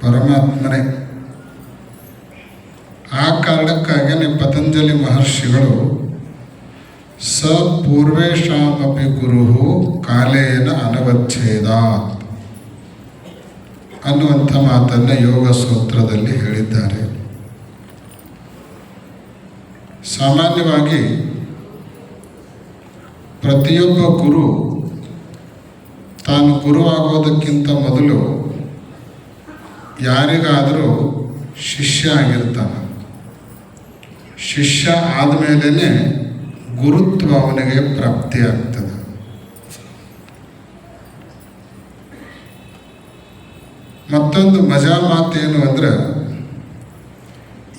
ಪರಮಾತ್ಮನೇ. ಆ ಕಾರಣಕ್ಕಾಗಿಯೇ ಪತಂಜಲಿ ಮಹರ್ಷಿಗಳು ಸ ಪೂರ್ವೇಶಾಮಪಿ ಗುರು ಕಾಲೇನ ಅನವಚ್ಛೇದ ಅನ್ನುವಂಥ ಮಾತನ್ನು ಯೋಗ ಸೂತ್ರದಲ್ಲಿ ಹೇಳಿದ್ದಾರೆ. ಸಾಮಾನ್ಯವಾಗಿ ಪ್ರತಿಯೊಬ್ಬ ಗುರು ತಾನು ಗುರು ಆಗೋದಕ್ಕಿಂತ ಮೊದಲು ಯಾರಿಗಾದರೂ ಶಿಷ್ಯ ಆಗಿರ್ತಾನೆ. ಶಿಷ್ಯ ಆದಮೇಲೆ ಗುರುತ್ವ ಅವನಿಗೆ ಪ್ರಾಪ್ತಿಯಾಗ್ತದೆ. ಮತ್ತೊಂದು ಮಜಾ ಮಾತೇನು ಅಂದರೆ,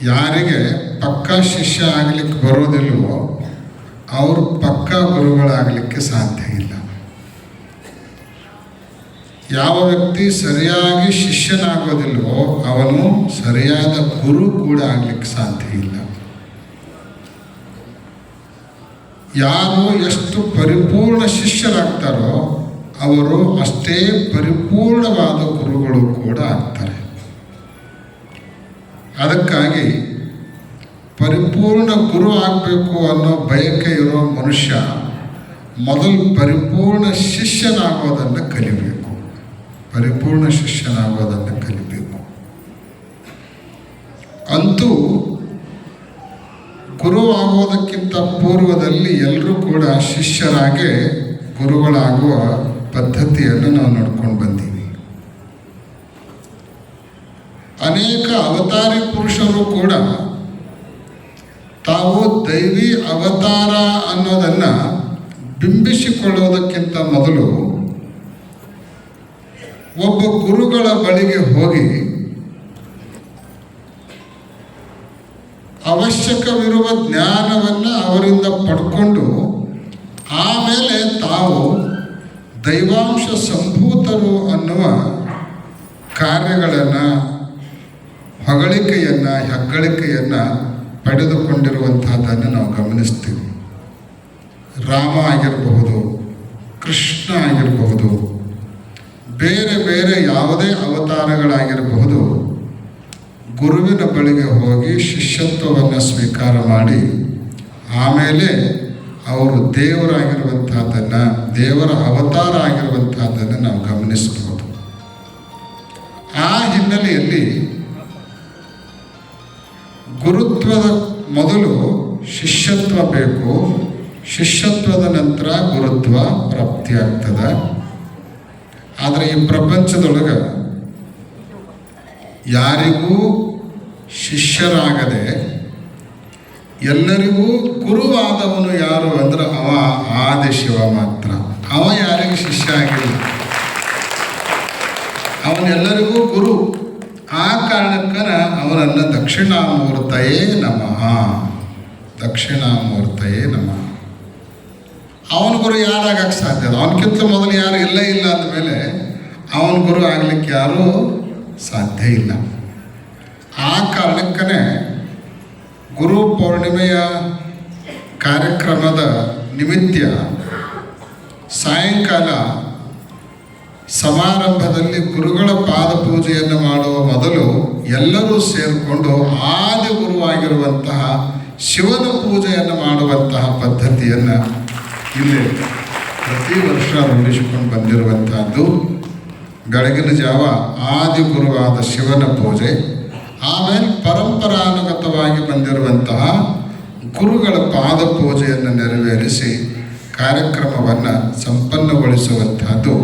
ಯಾರಿಗೆ ಪಕ್ಕಾ ಶಿಷ್ಯ ಆಗಲಿಕ್ಕೆ ಬರೋದಿಲ್ವೋ ಅವರು ಪಕ್ಕಾ ಗುರುಗಳಾಗಲಿಕ್ಕೆ ಸಾಧ್ಯ ಇಲ್ಲ. ಯಾವ ವ್ಯಕ್ತಿ ಸರಿಯಾಗಿ ಶಿಷ್ಯನಾಗೋದಿಲ್ವೋ ಅವನು ಸರಿಯಾದ ಗುರು ಕೂಡ ಆಗಲಿಕ್ಕೆ ಸಾಧ್ಯ ಇಲ್ಲ. ಯಾರು ಎಷ್ಟು ಪರಿಪೂರ್ಣ ಶಿಷ್ಯರಾಗ್ತಾರೋ ಅವರು ಅಷ್ಟೇ ಪರಿಪೂರ್ಣವಾದ ಗುರುಗಳು ಕೂಡ ಆಗ್ತಾರೆ. ಅದಕ್ಕಾಗಿ ಪರಿಪೂರ್ಣ ಗುರು ಆಗಬೇಕು ಅನ್ನೋ ಬಯಕೆ ಇರೋ ಮನುಷ್ಯ ಮೊದಲು ಪರಿಪೂರ್ಣ ಶಿಷ್ಯನಾಗೋದನ್ನು ಕಲಿಬೇಕು. ಪರಿಪೂರ್ಣ ಶಿಷ್ಯನಾಗೋದನ್ನು ಕಲಿಬೇಕು. ಅಂತೂ ಗುರು ಆಗೋದಕ್ಕಿಂತ ಪೂರ್ವದಲ್ಲಿ ಎಲ್ಲರೂ ಕೂಡ ಶಿಷ್ಯರಾಗಿ ಗುರುಗಳಾಗುವ ಪದ್ಧತಿಯನ್ನು ನಾವು ನೋಡ್ಕೊಂಡು ಬಂದೀವಿ. ಅನೇಕ ಅವತಾರಿ ಪುರುಷರು ಕೂಡ ತಾವು ದೈವಿ ಅವತಾರ ಅನ್ನೋದನ್ನು ಬಿಂಬಿಸಿಕೊಳ್ಳೋದಕ್ಕಿಂತ ಮೊದಲು ಒಬ್ಬ ಗುರುಗಳ ಬಳಿಗೆ ಹೋಗಿ ಅವಶ್ಯಕವಿರುವ ಜ್ಞಾನವನ್ನು ಅವರಿಂದ ಪಡ್ಕೊಂಡು ಆಮೇಲೆ ತಾವು ದೈವಾಂಶ ಸಂಭೂತರು ಅನ್ನುವ ಕಾರ್ಯಗಳನ್ನು, ಹೊಗಳಿಕೆಯನ್ನು, ಹೆಗ್ಗಳಿಕೆಯನ್ನು ಪಡೆದುಕೊಂಡಿರುವಂತಹದ್ದನ್ನು ನಾವು ಗಮನಿಸ್ತೀವಿ. ರಾಮ ಆಗಿರಬಹುದು, ಕೃಷ್ಣ ಆಗಿರಬಹುದು, ಬೇರೆ ಬೇರೆ ಯಾವುದೇ ಅವತಾರಗಳಾಗಿರಬಹುದು, ಗುರುವಿನ ಬಳಿಗೆ ಹೋಗಿ ಶಿಷ್ಯತ್ವವನ್ನು ಸ್ವೀಕಾರ ಮಾಡಿ ಆಮೇಲೆ ಅವರು ದೇವರಾಗಿರುವಂತಹದ್ದನ್ನು, ದೇವರ ಅವತಾರ ಆಗಿರುವಂತಹದ್ದನ್ನು ನಾವು ಗಮನಿಸಬಹುದು. ಆ ಹಿನ್ನೆಲೆಯಲ್ಲಿ ಗುರುತ್ವದ ಮೊದಲು ಶಿಷ್ಯತ್ವ ಬೇಕು, ಶಿಷ್ಯತ್ವದ ನಂತರ ಗುರುತ್ವ ಪ್ರಾಪ್ತಿಯಾಗ್ತದೆ. ಆದರೆ ಈ ಪ್ರಪಂಚದೊಳಗೆ ಯಾರಿಗೂ ಶಿಷ್ಯರಾಗದೆ ಎಲ್ಲರಿಗೂ ಗುರುವಾದವನು ಯಾರು ಅಂದ್ರೆ ಅವ ಆದಿಶಿವ ಮಾತ್ರ. ಅವ ಯಾರಿಗೂ ಶಿಷ್ಯ ಆಗಿಲ್ಲ, ಅವನೆಲ್ಲರಿಗೂ ಗುರು. ಆ ಕಾರಣಕ್ಕನ ಅವನನ್ನು ದಕ್ಷಿಣಾಮೂರ್ತಯೇ ನಮಃ, ದಕ್ಷಿಣಾಮೂರ್ತಯೇ ನಮಃ. ಅವನ ಗುರು ಯಾರಾಗಕ್ಕೆ ಸಾಧ್ಯ? ಅವನಕ್ಕಿಂತ ಮೊದಲು ಯಾರು ಇಲ್ಲ ಅಂದಮೇಲೆ ಅವನ ಗುರು ಆಗಲಿಕ್ಕೆ ಯಾರೂ ಸಾಧ್ಯ ಇಲ್ಲ. ಆ ಕಾರಣಕ್ಕನೇ ಗುರು ಪೌರ್ಣಿಮೆಯ ಕಾರ್ಯಕ್ರಮದ ನಿಮಿತ್ತ ಸಾಯಂಕಾಲ ಸಮಾರಂಭದಲ್ಲಿ ಗುರುಗಳ ಪಾದ ಪೂಜೆಯನ್ನು ಮಾಡುವ ಮೊದಲು ಎಲ್ಲರೂ ಸೇರಿಕೊಂಡು ಆದಿ ಗುರುವಾಗಿರುವಂತಹ ಶಿವನ ಪೂಜೆಯನ್ನು ಮಾಡುವಂತಹ ಪದ್ಧತಿಯನ್ನು ಇಲ್ಲಿ ಪ್ರತಿ ವರ್ಷ ರೂಢಿಸಿಕೊಂಡು ಬಂದಿರುವಂತಹದ್ದು. ಬೆಳಗಿನ ಜಾವ ಆದಿ ಗುರುವಾದ ಶಿವನ ಪೂಜೆ, ಆಮೇಲೆ ಪರಂಪರಾನುಗತವಾಗಿ ಬಂದಿರುವಂತಹ ಗುರುಗಳ ಪಾದ ಪೂಜೆಯನ್ನು ನೆರವೇರಿಸಿ ಕಾರ್ಯಕ್ರಮವನ್ನು ಸಂಪನ್ನಗೊಳಿಸುವಂತಹದ್ದು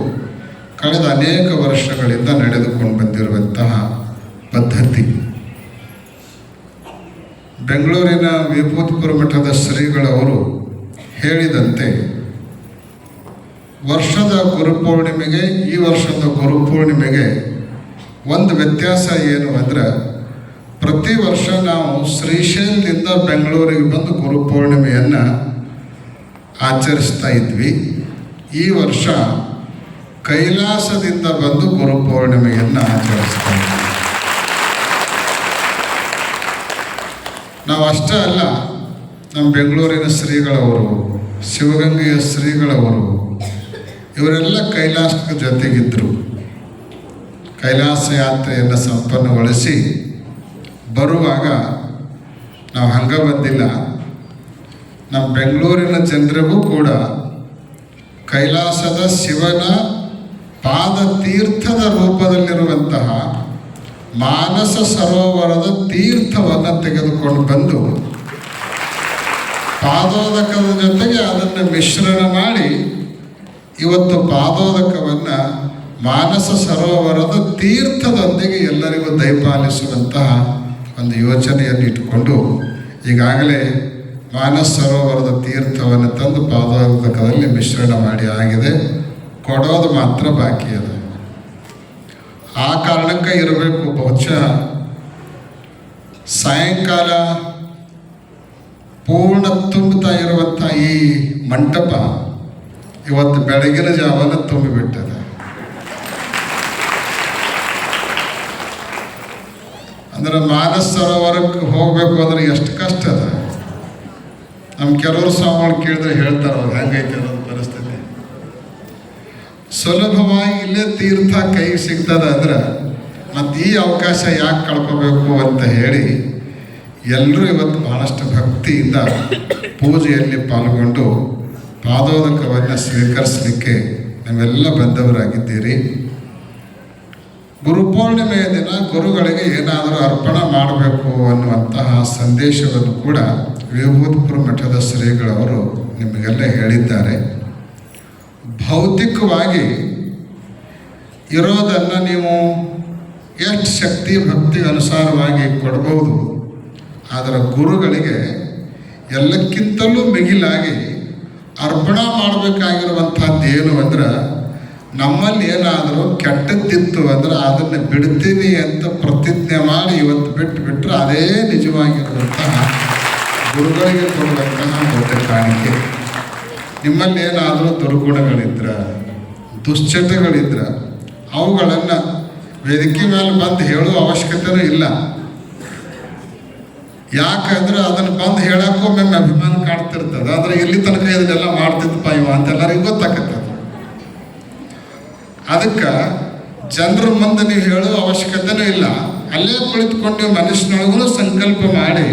ಕಳೆದ ಅನೇಕ ವರ್ಷಗಳಿಂದ ನಡೆದುಕೊಂಡು ಬಂದಿರುವಂತಹ ಪದ್ಧತಿ. ಬೆಂಗಳೂರಿನ ವಿಭೂತಿಪುರ ಮಠದ ಶ್ರೀಗಳವರು ಹೇಳಿದಂತೆ ವರ್ಷದ ಗುರುಪೂರ್ಣಿಮೆಗೆ ಈ ವರ್ಷದ ಗುರುಪೂರ್ಣಿಮೆಗೆ ಒಂದು ವ್ಯತ್ಯಾಸ ಏನು ಅಂದರೆ, ಪ್ರತಿ ವರ್ಷ ನಾವು ಶ್ರೀಶೈಲದಿಂದ ಬೆಂಗಳೂರಿಗೆ ಬಂದು ಗುರುಪೂರ್ಣಿಮೆಯನ್ನು ಆಚರಿಸ್ತಾ ಇದ್ವಿ. ಈ ವರ್ಷ ಕೈಲಾಸದಿಂದ ಬಂದು ಗುರುಪೂರ್ಣಿಮೆಯನ್ನು ಆಚರಿಸ್ತಾ ಇದ್ವಿ. ನಾವು ಅಷ್ಟೇ ಅಲ್ಲ, ನಮ್ಮ ಬೆಂಗಳೂರಿನ ಶ್ರೀಗಳವರು, ಶಿವಗಂಗೆಯ ಶ್ರೀಗಳವರು ಇವರೆಲ್ಲ ಕೈಲಾಸದ ಜೊತೆಗಿದ್ದರು. ಕೈಲಾಸ ಯಾತ್ರೆಯನ್ನು ಸಂಪನ್ನಗೊಳಿಸಿ ಬರುವಾಗ ನಾವು ಹಂಗೆ ಬಂದಿಲ್ಲ. ನಮ್ಮ ಬೆಂಗಳೂರಿನ ಜನರಿಗೂ ಕೂಡ ಕೈಲಾಸದ ಶಿವನ ಪಾದ ತೀರ್ಥದ ರೂಪದಲ್ಲಿರುವಂತಹ ಮಾನಸ ಸರೋವರದ ತೀರ್ಥವನ್ನು ತೆಗೆದುಕೊಂಡು ಬಂದು ಪಾದೋದಕದ ಜೊತೆಗೆ ಅದನ್ನು ಮಿಶ್ರಣ ಮಾಡಿ ಇವತ್ತು ಪಾದೋದಕವನ್ನು ಮಾನಸ ಸರೋವರದ ತೀರ್ಥದೊಂದಿಗೆ ಎಲ್ಲರಿಗೂ ದಯಪಾಲಿಸುವಂತಹ ಒಂದು ಯೋಚನೆಯನ್ನು ಇಟ್ಟುಕೊಂಡು ಈಗಾಗಲೇ ಮಾನಸ ಸರೋವರದ ತೀರ್ಥವನ್ನು ತಂದು ಪಾದೋದಕದಲ್ಲಿ ಮಿಶ್ರಣ ಮಾಡಿ ಆಗಿದೆ. ಕೊಡೋದು ಮಾತ್ರ ಬಾಕಿ ಅದ. ಆ ಕಾರಣಕ್ಕೆ ಇರಬೇಕು. ಬಹುಶಃ ಸಾಯಂಕಾಲ ಪೂರ್ಣ ತುಂಬುತ್ತಾ ಇರುವಂಥ ಈ ಮಂಟಪ ಇವತ್ತು ಬೆಳಗಿನ ಜಾವನ ತುಂಬಿಬಿಟ್ಟದ. ಅಂದ್ರೆ ಮಾನಸ ಸರೋವರಕ್ಕೆ ಹೋಗಬೇಕು ಅಂದ್ರೆ ಎಷ್ಟು ಕಷ್ಟ ಅದ. ನಮ್ಮ ಕೆಲವರು ಸ್ವಾಮಿಗಳು ಕೇಳಿದ್ರೆ ಹೇಳ್ತಾರೆ ಅವ್ರು ಹೆಂಗೈತೆ ಅನ್ನೋದು ಪರಿಸ್ಥಿತಿ. ಸುಲಭವಾಗಿ ಇಲ್ಲೇ ತೀರ್ಥ ಕೈಗೆ ಸಿಗ್ತದ ಅಂದ್ರೆ ಮತ್ತು ಈ ಅವಕಾಶ ಯಾಕೆ ಕಳ್ಕೋಬೇಕು ಅಂತ ಹೇಳಿ ಎಲ್ಲರೂ ಇವತ್ತು ಬಹಳಷ್ಟು ಭಕ್ತಿಯಿಂದ ಪೂಜೆಯಲ್ಲಿ ಪಾಲ್ಗೊಂಡು ಪಾದೋದಕವನ್ನು ಸ್ವೀಕರಿಸಲಿಕ್ಕೆ ನಾವೆಲ್ಲ ಬಂದವರಾಗಿದ್ದೀರಿ. ಗುರುಪೂರ್ಣಿಮೆಯ ದಿನ ಗುರುಗಳಿಗೆ ಏನಾದರೂ ಅರ್ಪಣೆ ಮಾಡಬೇಕು ಅನ್ನುವಂತಹ ಸಂದೇಶವನ್ನು ಕೂಡ ವಿಭೂತಿಪುರ ಮಠದ ಶ್ರೀಗಳವರು ನಿಮಗೆಲ್ಲ ಹೇಳಿದ್ದಾರೆ. ಭೌತಿಕವಾಗಿ ಇರೋದನ್ನು ನೀವು ಎಷ್ಟು ಶಕ್ತಿ ಭಕ್ತಿ ಅನುಸಾರವಾಗಿ ಕೊಡ್ಬೋದು. ಆದರೆ ಗುರುಗಳಿಗೆ ಎಲ್ಲಕ್ಕಿಂತಲೂ ಮಿಗಿಲಾಗಿ ಅರ್ಪಣೆ ಮಾಡಬೇಕಾಗಿರುವಂಥದ್ದು ಏನು ಅಂದ್ರೆ ನಮ್ಮಲ್ಲಿ ಏನಾದರೂ ಕೆಟ್ಟದ್ದಿತ್ತು ಅಂದ್ರೆ ಅದನ್ನು ಬಿಡ್ತೀನಿ ಅಂತ ಪ್ರತಿಜ್ಞೆ ಮಾಡಿ ಇವತ್ತು ಬಿಟ್ಟರೆ ಅದೇ ನಿಜವಾಗಿರುವಂತಹ ಗುರುಗಳಿಗೆ ಕೊಡುವಂತಹ ದೊಡ್ಡ ಕಾಣಿಕೆ. ನಿಮ್ಮಲ್ಲಿ ಏನಾದರೂ ದುರ್ಗುಣಗಳಿದ್ರ ದುಶ್ಚಟಗಳಿದ್ರ ಅವುಗಳನ್ನು ವೇದಿಕೆ ಮೇಲೆ ಬಂದು ಹೇಳುವ ಅವಶ್ಯಕತೆನೂ ಇಲ್ಲ. ಯಾಕಂದ್ರೆ ಅದನ್ನು ಬಂದು ಹೇಳೋಕ್ಕೂ ಒಮ್ಮೆ ಅಭಿಮಾನ ಕಾಡ್ತಿರ್ತದೆ. ಆದರೆ ಇಲ್ಲಿ ತನಕ ಇದನ್ನೆಲ್ಲ ಮಾಡ್ತಿದ್ದಪ್ಪ ಇವ ಅಂತ ಎಲ್ಲರಿಗೂ ಗೊತ್ತಾಗತ್ತದ. ಅದಕ್ಕೆ ಜನರ ಮುಂದೆ ನೀವು ಹೇಳುವ ಅವಶ್ಯಕತೆನೂ ಇಲ್ಲ. ಅಲ್ಲೇ ಕುಳಿತುಕೊಂಡು ನೀವು ಮನುಷ್ಯನೊಳಗೂ ಸಂಕಲ್ಪ ಮಾಡಿ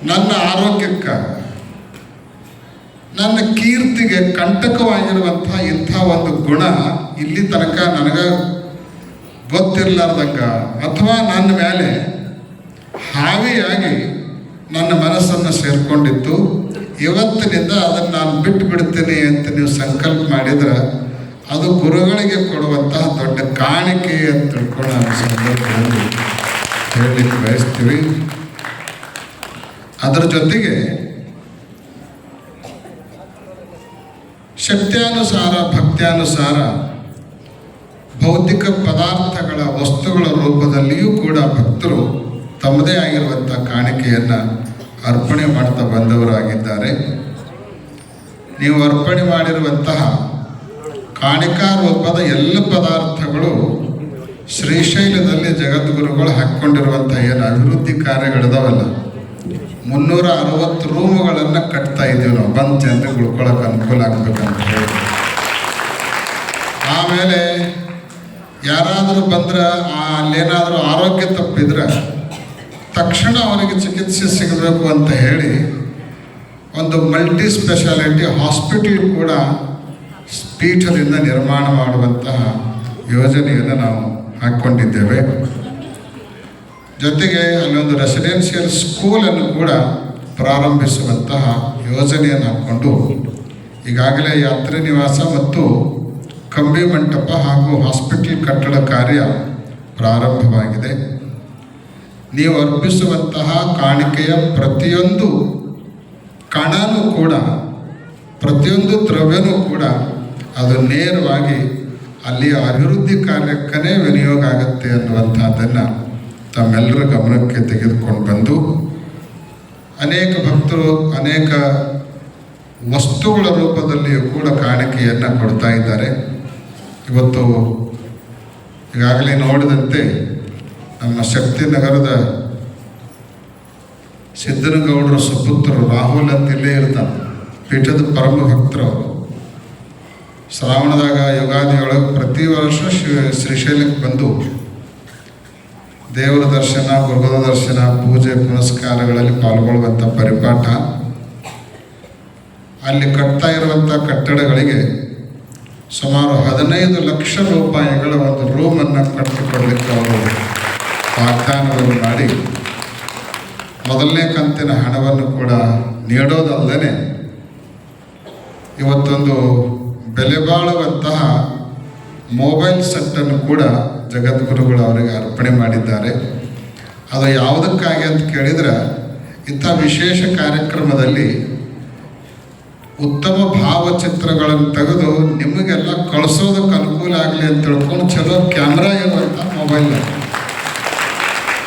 ನನ್ನ ಆರೋಗ್ಯಕ್ಕೆ ನನ್ನ ಕೀರ್ತಿಗೆ ಕಂಟಕವಾಗಿರುವಂಥ ಇಂಥ ಒಂದು ಗುಣ ಇಲ್ಲಿ ತನಕ ನನಗೆ ಗೊತ್ತಿರಲಾರ್ದಂಗ ಅಥವಾ ನನ್ನ ಮೇಲೆ ಹಾವಿಯಾಗಿ ನನ್ನ ಮನಸ್ಸನ್ನು ಸೇರಿಕೊಂಡಿತ್ತು. ಇವತ್ತಿನಿಂದ ಅದನ್ನು ನಾನು ಬಿಟ್ಟು ಬಿಡ್ತೀನಿ ಅಂತ ನೀವು ಸಂಕಲ್ಪ ಮಾಡಿದ್ರೆ ಅದು ಗುರುಗಳಿಗೆ ಕೊಡುವಂತಹ ದೊಡ್ಡ ಕಾಣಿಕೆ ಅಂತ ತಿಳ್ಕೊಂಡು ನಾನು ಸಂದರ್ಭದಲ್ಲಿ ಹೇಳಲಿಕ್ಕೆ ಬಯಸ್ತೀವಿ. ಅದರ ಜೊತೆಗೆ ಶಕ್ತ್ಯಾನುಸಾರ ಭಕ್ತ್ಯಾನುಸಾರ ಭೌತಿಕ ಪದಾರ್ಥಗಳ ವಸ್ತುಗಳ ರೂಪದಲ್ಲಿಯೂ ಕೂಡ ಭಕ್ತರು ತಮ್ಮದೇ ಆಗಿರುವಂಥ ಕಾಣಿಕೆಯನ್ನು ಅರ್ಪಣೆ ಮಾಡ್ತಾ ಬಂದವರಾಗಿದ್ದಾರೆ. ನೀವು ಅರ್ಪಣೆ ಮಾಡಿರುವಂತಹ ಕಾಣಿಕಾ ರೂಪದ ಎಲ್ಲ ಪದಾರ್ಥಗಳು ಶ್ರೀಶೈಲದಲ್ಲಿ ಜಗದ್ಗುರುಗಳು ಹಾಕ್ಕೊಂಡಿರುವಂಥ ಏನು ಅಭಿವೃದ್ಧಿ ಕಾರ್ಯಗಳಿದಾವಲ್ಲ 360 ರೂಮುಗಳನ್ನು ಕಟ್ತಾ ಇದ್ದೀವಿ ನಾವು. ಬಂದು ಜನರಿಗೆ ಉಳ್ಕೊಳ್ಳೋಕೆ ಅನುಕೂಲ ಆಗಬೇಕಂತ ಹೇಳಿ. ಆಮೇಲೆ ಯಾರಾದರೂ ಬಂದ್ರೆ ಅಲ್ಲೇನಾದರೂ ಆರೋಗ್ಯ ತಪ್ಪಿದ್ರೆ ತಕ್ಷಣ ಅವರಿಗೆ ಚಿಕಿತ್ಸೆ ಸಿಗಬೇಕು ಅಂತ ಹೇಳಿ ಒಂದು ಮಲ್ಟಿ ಸ್ಪೆಷಾಲಿಟಿ ಹಾಸ್ಪಿಟಲ್ ಕೂಡ ಪೀಠದಿಂದ ನಿರ್ಮಾಣ ಮಾಡುವಂತಹ ಯೋಜನೆಯನ್ನು ನಾವು ಹಾಕ್ಕೊಂಡಿದ್ದೇವೆ. ಜೊತೆಗೆ ಅಲ್ಲೊಂದು ರೆಸಿಡೆನ್ಷಿಯಲ್ ಸ್ಕೂಲನ್ನು ಕೂಡ ಪ್ರಾರಂಭಿಸುವಂತಹ ಯೋಜನೆಯನ್ನು ಹಾಕ್ಕೊಂಡು ಈಗಾಗಲೇ ಯಾತ್ರೆ ನಿವಾಸ ಮತ್ತು ಕಂಬಿ ಮಂಟಪ ಹಾಗೂ ಹಾಸ್ಪಿಟಲ್ ಕಟ್ಟಡ ಕಾರ್ಯ ಪ್ರಾರಂಭವಾಗಿದೆ. ನೀವು ಅರ್ಪಿಸುವಂತಹ ಕಾಣಿಕೆಯ ಪ್ರತಿಯೊಂದು ಕಣನೂ ಕೂಡ ಪ್ರತಿಯೊಂದು ದ್ರವ್ಯನೂ ಕೂಡ ಅದು ನೇರವಾಗಿ ಅಲ್ಲಿಯ ಅಭಿವೃದ್ಧಿ ಕಾರ್ಯಕ್ಕೇ ವಿನಿಯೋಗ ಆಗುತ್ತೆ ಅನ್ನುವಂಥದ್ದನ್ನು ತಮ್ಮೆಲ್ಲರ ಗಮನಕ್ಕೆ ತೆಗೆದುಕೊಂಡು ಬಂದು ಅನೇಕ ಭಕ್ತರು ಅನೇಕ ವಸ್ತುಗಳ ರೂಪದಲ್ಲಿಯೂ ಕೂಡ ಕಾಣಿಕೆಯನ್ನು ಕೊಡ್ತಾ ಇದ್ದಾರೆ. ಇವತ್ತು ಈಗಾಗಲೇ ನೋಡಿದಂತೆ ನಮ್ಮ ಶಕ್ತಿನಗರದ ಸಿದ್ದನಗೌಡರ ಸುಪುತ್ರರು ರಾಹುಲ್ ಅಂತ ಇಲ್ಲೇ ಇರ್ತಾನೆ, ಪೀಠದ ಪರಮ ಭಕ್ತರವರು. ಶ್ರಾವಣದಾಗ ಯುಗಾದಿಯೊಳಗೆ ಪ್ರತಿ ವರ್ಷ ಶ್ರೀಶೈಲಕ್ಕೆ ಬಂದು ದೇವರ ದರ್ಶನ, ಗುರುಗಳ ದರ್ಶನ, ಪೂಜೆ ಪುನಸ್ಕಾರಗಳಲ್ಲಿ ಪಾಲ್ಗೊಳ್ಳುವಂಥ ಪರಿಪಾಠ. ಅಲ್ಲಿ ಕಟ್ತಾ ಇರುವಂಥ ಕಟ್ಟಡಗಳಿಗೆ ಸುಮಾರು 15 ಲಕ್ಷ ರೂಪಾಯಿಗಳ ಒಂದು ರೂಮನ್ನು ಕಟ್ಟಿಕೊಡ್ಲಿಕ್ಕೆ ಅವರು ವಾಗ್ದಾನವನ್ನು ಮಾಡಿ ಮೊದಲನೇ ಕಂತಿನ ಹಣವನ್ನು ಕೂಡ ನೀಡೋದಲ್ಲದೆ ಇವತ್ತೊಂದು ಬೆಲೆ ಬಾಳುವಂತಹ ಮೊಬೈಲ್ ಸೆಟ್ಟನ್ನು ಕೂಡ ಜಗದ್ಗುರುಗಳು ಅವರಿಗೆ ಅರ್ಪಣೆ ಮಾಡಿದ್ದಾರೆ. ಅದು ಯಾವುದಕ್ಕಾಗಿ ಅಂತ ಕೇಳಿದರೆ, ಇಂಥ ವಿಶೇಷ ಕಾರ್ಯಕ್ರಮದಲ್ಲಿ ಉತ್ತಮ ಭಾವಚಿತ್ರಗಳನ್ನು ತೆಗೆದು ನಿಮಗೆಲ್ಲ ಕಳಿಸೋದಕ್ಕೆ ಅನುಕೂಲ ಆಗಲಿ ಅಂತ ತಿಳ್ಕೊಂಡು ಚಲೋ ಕ್ಯಾಮ್ರಾ ಇರುವಂಥ ಮೊಬೈಲ್,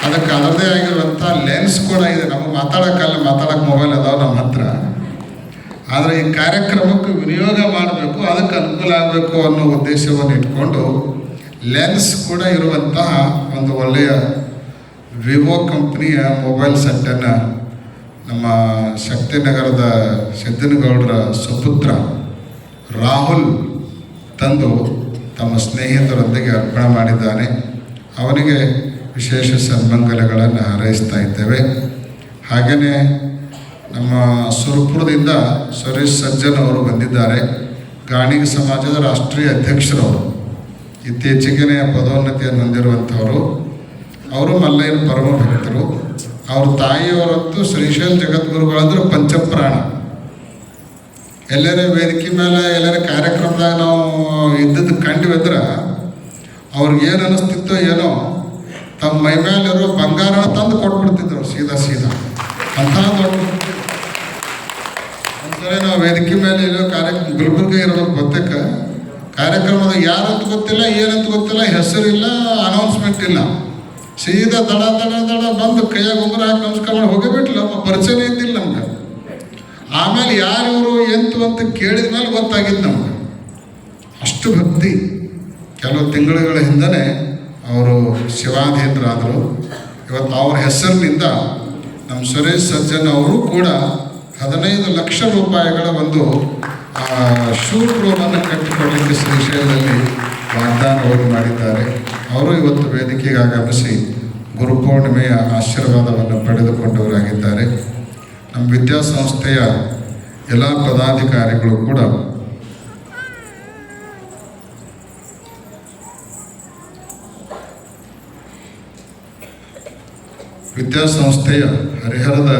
ಅದಕ್ಕೆ ಅದರದೇ ಆಗಿರುವಂಥ ಲೆನ್ಸ್ ಕೂಡ ಇದೆ. ನಮಗೆ ಮಾತಾಡೋಕ್ಕೆ ಮೊಬೈಲ್ ಅದಾವೆ ನಮ್ಮ ಹತ್ರ, ಆದರೆ ಈ ಕಾರ್ಯಕ್ರಮಕ್ಕೆ ವಿನಿಯೋಗ ಮಾಡಬೇಕು, ಅದಕ್ಕೆ ಅನುಕೂಲ ಆಗಬೇಕು ಅನ್ನೋ ಉದ್ದೇಶವನ್ನು ಇಟ್ಕೊಂಡು ಲೆನ್ಸ್ ಕೂಡ ಇರುವಂತಹ ಒಂದು ಒಳ್ಳೆಯ ವಿವೋ ಕಂಪ್ನಿಯ ಮೊಬೈಲ್ ಸೆಟ್ಟನ್ನು ನಮ್ಮ ಶಕ್ತಿನಗರದ ಸಿದ್ದನಗೌಡರ ಸುಪುತ್ರ ರಾಹುಲ್ ತಂದು ತಮ್ಮ ಸ್ನೇಹಿತರೊಂದಿಗೆ ಅರ್ಪಣೆ ಮಾಡಿದ್ದಾನೆ. ಅವನಿಗೆ ವಿಶೇಷ ಸನ್ಮಂಗಲಗಳನ್ನು ಹಾರೈಸ್ತಾ ಇದ್ದೇವೆ. ಹಾಗೆಯೇ ನಮ್ಮ ಸುರಪುರದಿಂದ ಸುರೇಶ್ ಸಜ್ಜನ್ ಅವರು ಬಂದಿದ್ದಾರೆ. ಗಾಣಿಗ ಸಮಾಜದ ರಾಷ್ಟ್ರೀಯ ಅಧ್ಯಕ್ಷರವರು, ಇತ್ತೀಚೆಗೆ ಪದೋನ್ನತಿಯನ್ನು ಹೊಂದಿರುವಂಥವರು. ಅವರು ಮಲ್ಲಯ್ಯನ ಪರಮ ಭಕ್ತರು. ಅವ್ರ ತಾಯಿಯವರಂತೂ ಶ್ರೀಶೈಲ ಜಗದ್ಗುರುಗಳಂದ್ರೆ ಪಂಚಪ್ರಾಣ. ಎಲ್ಲರ ವೇದಿಕೆ ಮೇಲೆ ಎಲ್ಲರ ಕಾರ್ಯಕ್ರಮದಾಗ ನಾವು ಇದ್ದದ್ದು ಕಂಡ್ವಿ ಅವ್ರಿಗೇನು ಅನ್ನಿಸ್ತಿತ್ತೋ ಏನೋ, ತಮ್ಮ ಮೈ ಮೇಲಿರೋ ಬಂಗಾರ ತಂದು ಕೊಟ್ಬಿಡ್ತಿದ್ರು ಸೀದಾ ಅಂಥ ದೊಡ್ಡ. ಒಂದ್ಸರಿ ನಾವು ವೇದಿಕೆ ಮೇಲೆ ಇರೋ ಗುಲ್ಬರ್ಗ ಇರೋದು ಗೊತ್ತಕ್ಕೆ ಕಾರ್ಯಕ್ರಮದ ಯಾರಂತ ಗೊತ್ತಿಲ್ಲ, ಏನಂತ ಗೊತ್ತಿಲ್ಲ, ಹೆಸರಿಲ್ಲ, ಅನೌನ್ಸ್ಮೆಂಟ್ ಇಲ್ಲ. ಸೀದಾ ದಡ ಬಂದು ಕೈಯಾಗ ಉಂಗುರ ಹಾಕಿ ನಮಸ್ಕಾರ ಮಾಡಿ ಹೋಗಿಬಿಟ್ಲ. ಪರಿಚಯ ಇದ್ದಿಲ್ಲ ನಮ್ಗೆ. ಆಮೇಲೆ ಯಾರಿವರು ಎಂತು ಅಂತ ಕೇಳಿದ ಮೇಲೆ ಗೊತ್ತಾಗಿದ್ದು ನಮ್ಗೆ. ಅಷ್ಟು ಭಕ್ತಿ. ಕೆಲವು ತಿಂಗಳುಗಳ ಹಿಂದನೇ ಅವರು ಶಿವಾಧೀನರಾದರು. ಇವತ್ತು ಅವ್ರ ಹೆಸರಿನಿಂದ ನಮ್ಮ ಸುರೇಶ್ ಸಜ್ಜನ್ ಅವರು ಕೂಡ 15 ಲಕ್ಷ ರೂಪಾಯಿಗಳ ಒಂದು ಶೂಟ್ ರೂಮನ್ನು ಕಟ್ಟಿಕೊಡಲಿಕ್ಕೆ ಶ್ರೀಶೈಲದಲ್ಲಿ ವಾಗ್ದಾನವನ್ನು ಮಾಡಿದ್ದಾರೆ. ಅವರು ಇವತ್ತು ವೇದಿಕೆಗೆ ಆಗಮಿಸಿ ಗುರುಪೂರ್ಣಿಮೆಯ ಆಶೀರ್ವಾದವನ್ನು ಪಡೆದುಕೊಂಡವರಾಗಿದ್ದಾರೆ. ನಮ್ಮ ವಿದ್ಯಾಸಂಸ್ಥೆಯ ಎಲ್ಲ ಪದಾಧಿಕಾರಿಗಳು ಕೂಡ ವಿದ್ಯಾಸಂಸ್ಥೆಯ ಹರಿಹರದ